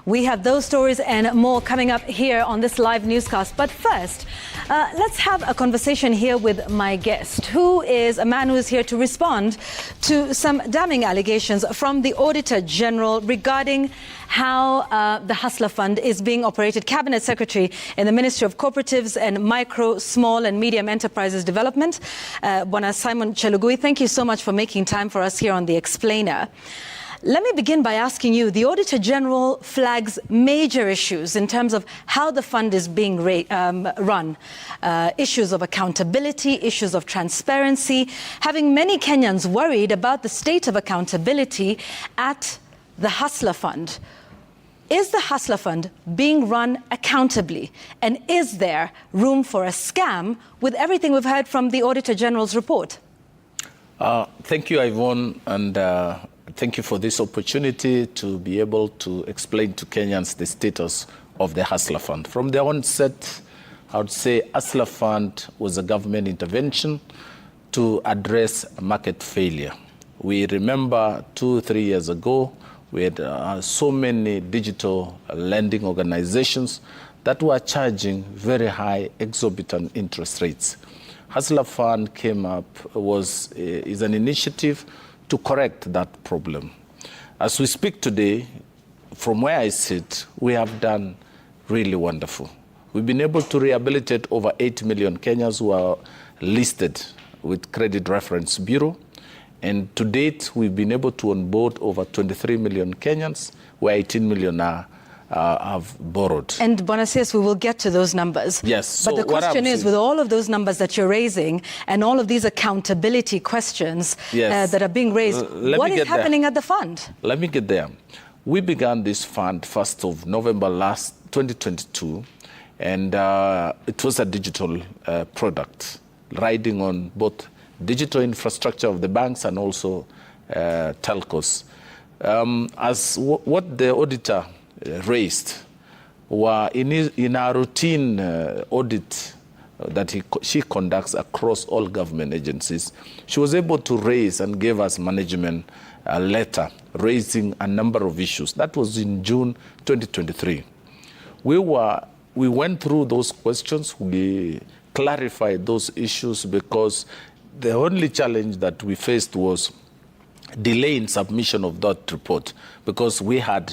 We have those stories and more coming up here on this live newscast. But first, let's have a conversation here with my guest, who is a man who is here to respond to some damning allegations from the Auditor General regarding how the Hustler Fund is being operated. Cabinet Secretary in the Ministry of Cooperatives and Micro, Small and Medium Enterprises Development, Bwana Simon Chelugui, thank you so much for making time for us here on The Explainer. Let me begin by asking you, the Auditor General flags major issues in terms of how the fund is being run. Issues of accountability, issues of transparency, having many Kenyans worried about the state of accountability at the Hustler Fund. Is the Hustler Fund being run accountably? And is there room for a scam with everything we've heard from the Auditor General's report? Thank you, Yvonne, and thank you for this opportunity to be able to explain to Kenyans the status of the Hustler Fund. From the onset, I would say Hustler Fund was a government intervention to address market failure. We remember 2-3 years ago, we had so many digital lending organizations that were charging very high, exorbitant interest rates. Hustler Fund came up, is an initiative to correct that problem. As we speak today, from where I sit, we have done really wonderful. We've been able to rehabilitate over 8 million Kenyans who are listed with Credit Reference Bureau. And to date, we've been able to onboard over 23 million Kenyans, where 18 million have borrowed. And Bwana CS, we will get to those numbers. Yes. But the question is, with all of those numbers that you're raising and all of these accountability questions that are being raised, what is happening at the fund? Let me get there. We began this fund 1st of November 2022, and it was a digital product, riding on both digital infrastructure of the banks and also telcos. What the auditor raised were in our routine audit that she conducts across all government agencies. She was able to raise and gave us management a letter raising a number of issues. That was in June 2023. We went through those questions. We clarified those issues because the only challenge that we faced was delay in submission of that report because we had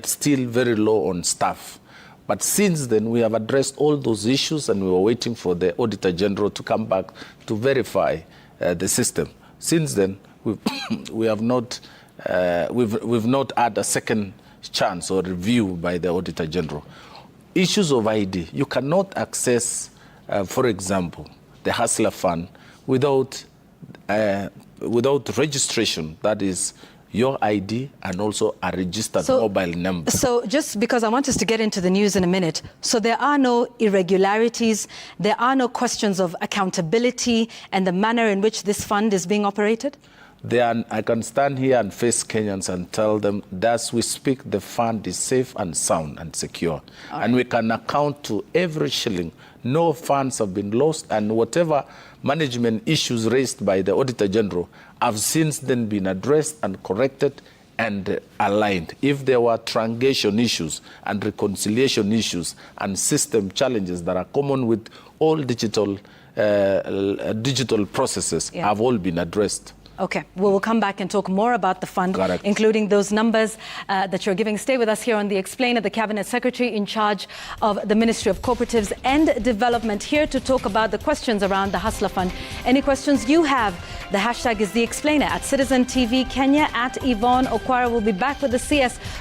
still very low on staff. But since then, we have addressed all those issues, and we were waiting for the Auditor General to come back to verify the system. Since then, we've not had a second chance or review by the Auditor General. Issues of ID, you cannot access, for example, the Hustler Fund without registration, that is your ID and also a registered mobile number. So just because I want us to get into the news in a minute, so there are no irregularities, there are no questions of accountability and the manner in which this fund is being operated? I can stand here and face Kenyans and tell them, as we speak, the fund is safe and sound and secure. And we can account to every shilling. No funds have been lost, and whatever management issues raised by the Auditor General have since then been addressed and corrected and aligned. If there were triangulation issues and reconciliation issues and system challenges that are common with all digital processes, have all been addressed. Okay, we will come back and talk more about the fund, including those numbers that you're giving. Stay with us here on The Explainer, the Cabinet Secretary in charge of the Ministry of Cooperatives and Development, here to talk about the questions around the Hustler Fund. Any questions you have, the hashtag is The Explainer at Citizen TV Kenya, at Yvonne Okwara. We'll be back with the CS